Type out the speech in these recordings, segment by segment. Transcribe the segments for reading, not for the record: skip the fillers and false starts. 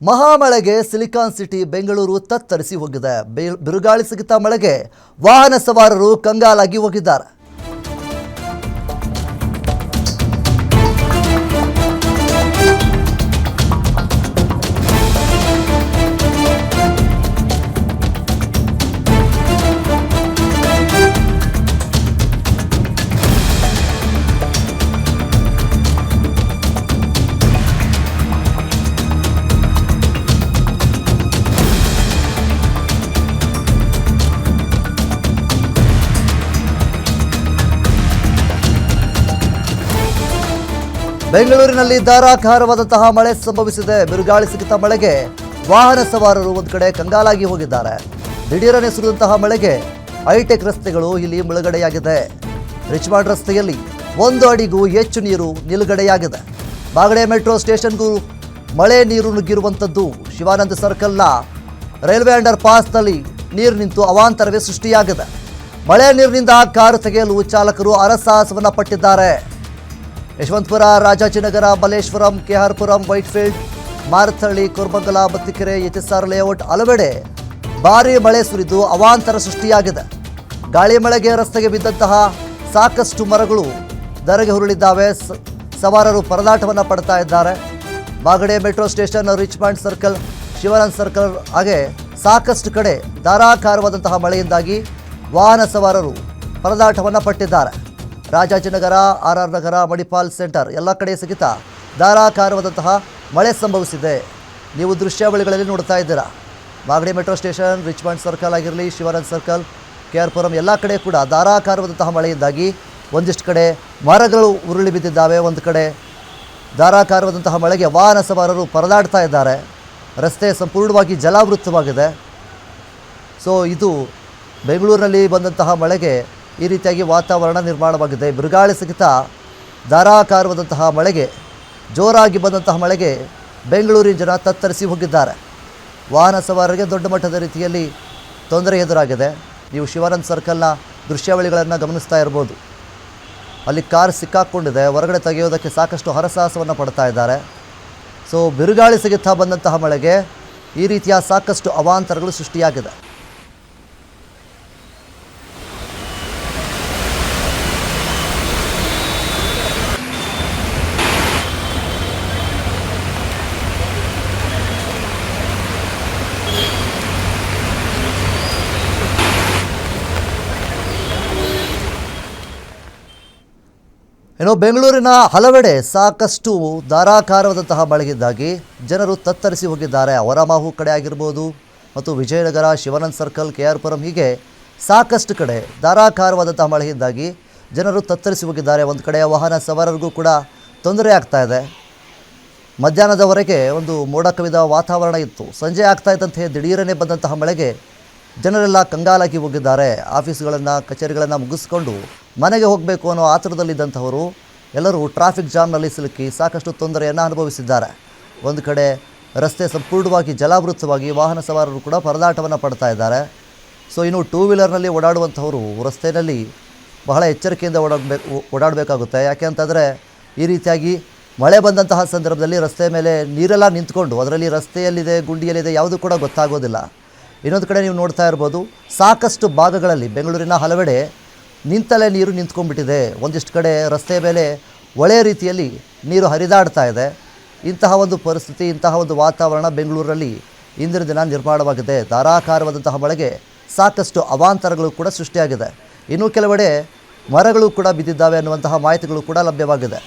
ಮಹಾಮಳೆಗೆ silicon city Bengaluru ತತ್ತರಿಸಿ ಹೋಗಿದೆ. ಬಿರುಗಾಳಿ ಸಹಿತ ಮಳೆಗೆ ವಾಹನ ಸವಾರರು ಕಂಗಾಲಾಗಿ ಹೋಗಿದ್ದಾರೆ. ಬೆಂಗಳೂರಿನಲ್ಲಿ ಧಾರಾಕಾರವಾದಂತಹ ಮಳೆ ಸಂಭವಿಸಿದೆ. ಬಿರುಗಾಳಿ ಸಹಿತ ಮಳೆಗೆ ವಾಹನ ಸವಾರರು ಒಂದು ಕಡೆ ಕಂಗಾಲಾಗಿ ಹೋಗಿದ್ದಾರೆ. ದಿಢೀರನೆ ಸುರಿದಂತಹ ಮಳೆಗೆ ಹೈಟೆಕ್ ರಸ್ತೆಗಳು ಇಲ್ಲಿ ಮುಳುಗಡೆಯಾಗಿದೆ. ರಿಚ್ಮಂಡ್ ರಸ್ತೆಯಲ್ಲಿ 1 ಅಡಿಗೂ ಹೆಚ್ಚು ನೀರು ನಿಲುಗಡೆಯಾಗಿದೆ. ಬಾಗಡೆ ಮೆಟ್ರೋ ಸ್ಟೇಷನ್ಗೂ ಮಳೆ ನೀರು ನುಗ್ಗಿರುವಂಥದ್ದು. ಶಿವಾನಂದ ಸರ್ಕಲ್ನ ರೈಲ್ವೆ ಅಂಡರ್ ಪಾಸ್ನಲ್ಲಿ ನೀರು ನಿಂತು ಅವಾಂತರವೇ ಸೃಷ್ಟಿಯಾಗಿದೆ. ಮಳೆ ನೀರಿನಿಂದ ಕಾರು ತೆಗೆಯಲು ಚಾಲಕರು ಹರಸಾಹಸವನ್ನು ಪಟ್ಟಿದ್ದಾರೆ. ಯಶವಂತಪುರ, ರಾಜಾಜಿನಗರ, ಮಲ್ಲೇಶ್ವರಂ, ಕೆಆರ್ಪುರಂ, ವೈಟ್ಫೀಲ್ಡ್, ಮಾರತಹಳ್ಳಿ, ಕೋರಮಂಗಲ, ಬತ್ತಿಕೆರೆ, HSR ಲೇಔಟ್ ಹಲವೆಡೆ ಭಾರೀ ಮಳೆ ಸುರಿದು ಅವಾಂತರ ಸೃಷ್ಟಿಯಾಗಿದೆ. ಗಾಳಿ ಮಳೆಗೆ ರಸ್ತೆಗೆ ಬಿದ್ದಂತಹ ಸಾಕಷ್ಟು ಮರಗಳು ಧರೆಗೆ ಉರುಳಿದ್ದಾವೆ. ಸವಾರರು ಪರದಾಟವನ್ನು ಪಡ್ತಾ ಇದ್ದಾರೆ. Bagade metro station, Richmond circle, Shivanand circle ಹಾಗೆ ಸಾಕಷ್ಟು ಕಡೆ ಧಾರಾಕಾರವಾದಂತಹ ಮಳೆಯಿಂದಾಗಿ ವಾಹನ ಸವಾರರು ಪರದಾಟವನ್ನು ಪಟ್ಟಿದ್ದಾರೆ. ರಾಜಾಜಿನಗರ, RR ನಗರ, ಮಣಿಪಾಲ್ ಸೆಂಟರ್ ಎಲ್ಲ ಕಡೆ ಸಹಿತ ಧಾರಾಕಾರವಾದಂತಹ ಮಳೆ ಸಂಭವಿಸಿದೆ. ನೀವು ದೃಶ್ಯಾವಳಿಗಳಲ್ಲಿ ನೋಡ್ತಾ ಇದ್ದೀರಾ. Bagade metro station, Richmond circle ಆಗಿರಲಿ, ಶಿವಾನಂದ್ ಸರ್ಕಲ್, ಕೆಆರ್ಪುರಂ ಎಲ್ಲ ಕಡೆ ಕೂಡ ಧಾರಾಕಾರವಾದಂತಹ ಮಳೆಯಿಂದಾಗಿ ಒಂದಿಷ್ಟು ಕಡೆ ಮರಗಳು ಉರುಳಿ ಬಿದ್ದಿದ್ದಾವೆ. ಒಂದು ಕಡೆ ಧಾರಾಕಾರವಾದಂತಹ ಮಳೆಗೆ ವಾಹನ ಸವಾರರು ಪರದಾಡ್ತಾ ಇದ್ದಾರೆ. ರಸ್ತೆ ಸಂಪೂರ್ಣವಾಗಿ ಜಲಾವೃತವಾಗಿದೆ. ಸೊ ಇದು ಬೆಂಗಳೂರಿನಲ್ಲಿ ಬಂದಂತಹ ಮಳೆಗೆ ಈ ರೀತಿಯಾಗಿ ವಾತಾವರಣ ನಿರ್ಮಾಣವಾಗಿದೆ. ಬಿರುಗಾಳಿ ಸಹಿತ ಧಾರಾಕಾರವಾದಂತಹ ಮಳೆಗೆ, ಜೋರಾಗಿ ಬಂದಂತಹ ಮಳೆಗೆ ಬೆಂಗಳೂರಿನ ಜನ ತತ್ತರಿಸಿ ಹೋಗಿದ್ದಾರೆ. ವಾಹನ ಸವಾರರಿಗೆ ದೊಡ್ಡ ಮಟ್ಟದ ರೀತಿಯಲ್ಲಿ ತೊಂದರೆ ಎದುರಾಗಿದೆ. ನೀವು ಶಿವಾನಂದ್ ಸರ್ಕಲ್ನ ದೃಶ್ಯಾವಳಿಗಳನ್ನು ಗಮನಿಸ್ತಾ ಇರ್ಬೋದು. ಅಲ್ಲಿ ಕಾರ್ ಸಿಕ್ಕಾಕ್ಕೊಂಡಿದೆ. ಹೊರಗಡೆ ತೆಗೆಯೋದಕ್ಕೆ ಸಾಕಷ್ಟು ಹರಸಾಹಸವನ್ನು ಪಡ್ತಾ ಇದ್ದಾರೆ. ಸೊ ಬಿರುಗಾಳಿ ಸಹಿತ ಬಂದಂತಹ ಮಳೆಗೆ ಈ ರೀತಿಯ ಸಾಕಷ್ಟು ಅವಾಂತರಗಳು ಸೃಷ್ಟಿಯಾಗಿದೆ. ಇನ್ನು ಬೆಂಗಳೂರಿನ ಹಲವೆಡೆ ಸಾಕಷ್ಟು ಧಾರಾಕಾರವಾದಂತಹ ಮಳೆಯಿಂದಾಗಿ ಜನರು ತತ್ತರಿಸಿ ಹೋಗಿದ್ದಾರೆ. ಹೊರಮಾವು ಕಡೆ ಆಗಿರ್ಬೋದು ಮತ್ತು ವಿಜಯನಗರ, ಶಿವಾನಂದ್ ಸರ್ಕಲ್, ಕೆಆರ್ಪುರಂ ಹೀಗೆ ಸಾಕಷ್ಟು ಕಡೆ ಧಾರಾಕಾರವಾದಂತಹ ಮಳೆಯಿಂದಾಗಿ ಜನರು ತತ್ತರಿಸಿ ಹೋಗಿದ್ದಾರೆ. ಒಂದು ಕಡೆ ವಾಹನ ಸವಾರರಿಗೂ ಕೂಡ ತೊಂದರೆ ಆಗ್ತಾ ಇದೆ. ಮಧ್ಯಾಹ್ನದವರೆಗೆ ಒಂದು ಮೋಡ ಕವಿದ ವಾತಾವರಣ ಇತ್ತು. ಸಂಜೆ ಆಗ್ತಾ ಇದ್ದಂತೆ ದಿಢೀರನೆ ಬಂದಂತಹ ಮಳೆಗೆ ಜನರೆಲ್ಲ ಕಂಗಾಲಾಗಿ ಹೋಗಿದ್ದಾರೆ. ಆಫೀಸ್ಗಳನ್ನು, ಕಚೇರಿಗಳನ್ನು ಮುಗಿಸ್ಕೊಂಡು ಮನೆಗೆ ಹೋಗಬೇಕು ಅನ್ನೋ ಆತುರದಲ್ಲಿದ್ದಂಥವರು ಎಲ್ಲರೂ ಟ್ರಾಫಿಕ್ ಜಾಮ್ನಲ್ಲಿ ಸಿಲುಕಿ ಸಾಕಷ್ಟು ತೊಂದರೆಯನ್ನು ಅನುಭವಿಸಿದ್ದಾರೆ. ಒಂದು ಕಡೆ ರಸ್ತೆ ಸಂಪೂರ್ಣವಾಗಿ ಜಲಾವೃತವಾಗಿ ವಾಹನ ಸವಾರರು ಕೂಡ ಪರದಾಟವನ್ನು ಪಡ್ತಾ ಇದ್ದಾರೆ. ಸೊ ಇನ್ನು 2 ವೀಲರ್ನಲ್ಲಿ ಓಡಾಡುವಂಥವರು ರಸ್ತೆಯಲ್ಲಿ ಬಹಳ ಎಚ್ಚರಿಕೆಯಿಂದ ಓಡಾಡಬೇಕಾಗುತ್ತೆ. ಯಾಕೆ ಅಂತಂದರೆ ಈ ರೀತಿಯಾಗಿ ಮಳೆ ಬಂದಂತಹ ಸಂದರ್ಭದಲ್ಲಿ ರಸ್ತೆ ಮೇಲೆ ನೀರೆಲ್ಲ ನಿಂತ್ಕೊಂಡು ಅದರಲ್ಲಿ ರಸ್ತೆಯಲ್ಲಿದೆ, ಗುಂಡಿಯಲ್ಲಿದೆ ಯಾವುದು ಕೂಡ ಗೊತ್ತಾಗೋದಿಲ್ಲ. ಇನ್ನೊಂದು ಕಡೆ ನೀವು ನೋಡ್ತಾ ಇರ್ಬೋದು, ಸಾಕಷ್ಟು ಭಾಗಗಳಲ್ಲಿ ಬೆಂಗಳೂರಿನ ಹಲವೆಡೆ ನಿಂತಲೇ ನೀರು ನಿಂತ್ಕೊಂಡ್ಬಿಟ್ಟಿದೆ. ಒಂದಿಷ್ಟು ಕಡೆ ರಸ್ತೆ ಮೇಲೆ ಒಳ್ಳೆಯ ರೀತಿಯಲ್ಲಿ ನೀರು ಹರಿದಾಡ್ತಾ ಇದೆ. ಇಂತಹ ಒಂದು ಪರಿಸ್ಥಿತಿ, ಇಂತಹ ಒಂದು ವಾತಾವರಣ ಬೆಂಗಳೂರಲ್ಲಿ ಇಂದಿನ ದಿನ ನಿರ್ಮಾಣವಾಗಿದೆ. ಧಾರಾಕಾರವಾದಂತಹ ಮಳೆಗೆ ಸಾಕಷ್ಟು ಅವಾಂತರಗಳು ಕೂಡ ಸೃಷ್ಟಿಯಾಗಿದೆ. ಇನ್ನೂ ಕೆಲವೆಡೆ ಮರಗಳು ಕೂಡ ಬಿದ್ದಿದ್ದಾವೆ ಅನ್ನುವಂತಹ ಮಾಹಿತಿಗಳು ಕೂಡ ಲಭ್ಯವಾಗಿದೆ.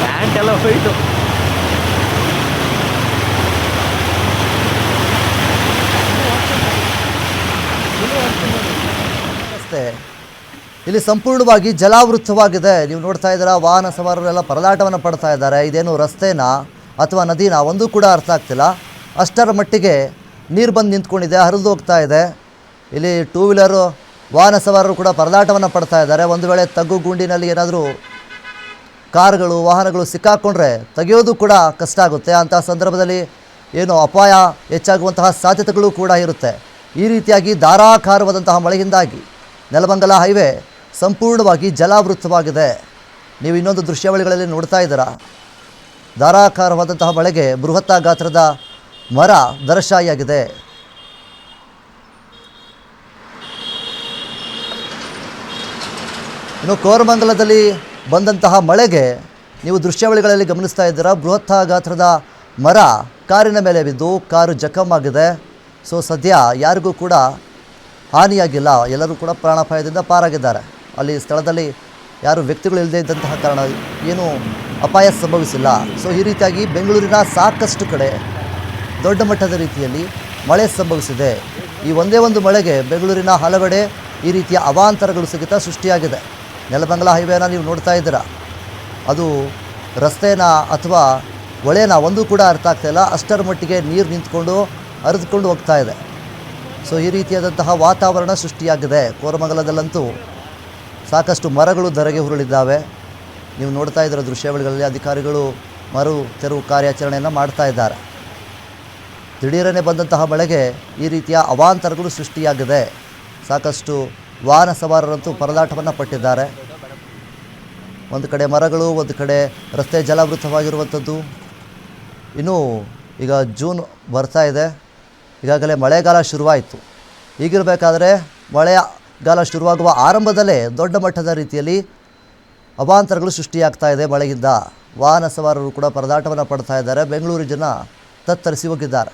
ಪ್ಯಾಂಟ್ ಎಲ್ಲ ಹೋಯ್ತು. ಇಲ್ಲಿ ಸಂಪೂರ್ಣವಾಗಿ ಜಲಾವೃತವಾಗಿದೆ. ನೀವು ನೋಡ್ತಾ ಇದ್ದೀರಾ, ವಾಹನ ಸವಾರರೆಲ್ಲ ಪರದಾಟವನ್ನು ಪಡ್ತಾ ಇದ್ದಾರೆ. ಇದೇನು ರಸ್ತೆನಾ ಅಥವಾ ನದಿನಾ ಒಂದು ಕೂಡ ಅರ್ಥ ಆಗ್ತಿಲ್ಲ. ಅಷ್ಟರ ಮಟ್ಟಿಗೆ ನೀರು ಬಂದು ನಿಂತ್ಕೊಂಡಿದೆ, ಹರಿದು ಹೋಗ್ತಾ ಇದೆ. ಇಲ್ಲಿ ಟೂ ವೀಲರು ವಾಹನ ಸವಾರರು ಕೂಡ ಪರದಾಟವನ್ನು ಪಡ್ತಾ ಇದ್ದಾರೆ. ಒಂದು ವೇಳೆ ತಗ್ಗು ಗುಂಡಿನಲ್ಲಿ ಏನಾದರೂ ಕಾರುಗಳು ವಾಹನಗಳು ಸಿಕ್ಕಾಕ್ಕೊಂಡ್ರೆ ತೆಗೆಯೋದು ಕೂಡ ಕಷ್ಟ ಆಗುತ್ತೆ. ಅಂತಹ ಸಂದರ್ಭದಲ್ಲಿ ಏನು ಅಪಾಯ ಹೆಚ್ಚಾಗುವಂತಹ ಸಾಧ್ಯತೆಗಳು ಕೂಡ ಇರುತ್ತೆ. ಈ ರೀತಿಯಾಗಿ ಧಾರಾಕಾರವಾದಂತಹ ಮಳೆಯಿಂದಾಗಿ ನೆಲಮಂಗಲ ಹೈವೇ ಸಂಪೂರ್ಣವಾಗಿ ಜಲಾವೃತವಾಗಿದೆ. ನೀವು ಇನ್ನೊಂದು ದೃಶ್ಯಾವಳಿಗಳಲ್ಲಿ ನೋಡ್ತಾ ಇದ್ದೀರಾ. ಧಾರಾಕಾರವಾದಂತಹ ಮಳೆಗೆ ಬೃಹತ್ ಗಾತ್ರದ ಮರ ಧರಶಾಹಿಯಾಗಿದೆ. ಇನ್ನು ಕೋರಮಂಗಲದಲ್ಲಿ ಬಂದಂತಹ ಮಳೆಗೆ ನೀವು ದೃಶ್ಯಾವಳಿಗಳಲ್ಲಿ ಗಮನಿಸ್ತಾ ಇದ್ದೀರಾ. ಬೃಹತ್ ಗಾತ್ರದ ಮರ ಕಾರಿನ ಮೇಲೆ ಬಿದ್ದು ಕಾರು ಜಖಮಾಗಿದೆ. ಸೊ ಸದ್ಯ ಯಾರಿಗೂ ಕೂಡ ಹಾನಿಯಾಗಿಲ್ಲ, ಎಲ್ಲರೂ ಕೂಡ ಪ್ರಾಣಾಪಾಯದಿಂದ ಪಾರಾಗಿದ್ದಾರೆ. ಅಲ್ಲಿ ಸ್ಥಳದಲ್ಲಿ ಯಾರು ವ್ಯಕ್ತಿಗಳು ಇಲ್ಲದೇ ಇದ್ದಂತಹ ಕಾರಣ ಏನೂ ಅಪಾಯ ಸಂಭವಿಸಿಲ್ಲ. ಸೊ ಈ ರೀತಿಯಾಗಿ ಬೆಂಗಳೂರಿನ ಸಾಕಷ್ಟು ಕಡೆ ದೊಡ್ಡ ಮಟ್ಟದ ರೀತಿಯಲ್ಲಿ ಮಳೆ ಸಂಭವಿಸಿದೆ. ಈ ಒಂದೇ ಒಂದು ಮಳೆಗೆ ಬೆಂಗಳೂರಿನ ಹಲವೆಡೆ ಈ ರೀತಿಯ ಅವಾಂತರಗಳು ಸಹಿತ ಸೃಷ್ಟಿಯಾಗಿದೆ. ನೆಲಮಂಗಲ ಹೈವೇನ ನೀವು ನೋಡ್ತಾ ಇದ್ದೀರಾ, ಅದು ರಸ್ತೆನ ಅಥವಾ ಹೊಳೆನ ಒಂದೂ ಕೂಡ ಅರ್ಥ ಆಗ್ತಾಯಿಲ್ಲ. ಅಷ್ಟರ ಮಟ್ಟಿಗೆ ನೀರು ನಿಂತ್ಕೊಂಡು ಹರಿದುಕೊಂಡು ಹೋಗ್ತಾ ಇದೆ. ಸೊ ಈ ರೀತಿಯಾದಂತಹ ವಾತಾವರಣ ಸೃಷ್ಟಿಯಾಗಿದೆ. ಕೋರಮಂಗಲದಲ್ಲಂತೂ ಸಾಕಷ್ಟು ಮರಗಳು ಧರೆಗೆ ಉರುಳಿದ್ದಾವೆ. ನೀವು ನೋಡ್ತಾ ಇದ್ದೀರ ದೃಶ್ಯಾವಳಿಗಳಲ್ಲಿ ಅಧಿಕಾರಿಗಳು ಮರು ತೆರವು ಕಾರ್ಯಾಚರಣೆಯನ್ನು ಮಾಡ್ತಾ ಇದ್ದಾರೆ. ದಿಢೀರನೆ ಬಂದಂತಹ ಮಳೆಗೆ ಈ ರೀತಿಯ ಅವಾಂತರಗಳು ಸೃಷ್ಟಿಯಾಗಿದೆ. ಸಾಕಷ್ಟು ವಾಹನ ಸವಾರರಂತೂ ಪರದಾಟವನ್ನು ಪಟ್ಟಿದ್ದಾರೆ. ಒಂದು ಕಡೆ ಮರಗಳು, ಒಂದು ಕಡೆ ರಸ್ತೆ ಜಲಾವೃತವಾಗಿರುವಂಥದ್ದು. ಇನ್ನೂ ಈಗ ಜೂನ್ ಬರ್ತಾ ಇದೆ, ಈಗಾಗಲೇ ಮಳೆಗಾಲ ಶುರುವಾಯಿತು. ಹೀಗಿರಬೇಕಾದ್ರೆ ಮಳೆಗಾಲ ಶುರುವಾಗುವ ಆರಂಭದಲ್ಲೇ ದೊಡ್ಡ ಮಟ್ಟದ ರೀತಿಯಲ್ಲಿ ಅವಾಂತರಗಳು ಸೃಷ್ಟಿಯಾಗ್ತಾ ಇದೆ. ಮಳೆಯಿಂದ ವಾಹನ ಸವಾರರು ಕೂಡ ಪರದಾಟವನ್ನು ಪಡ್ತಾ ಇದ್ದಾರೆ. ಬೆಂಗಳೂರು ಜನ ತತ್ತರಿಸಿ ಹೋಗಿದ್ದಾರೆ.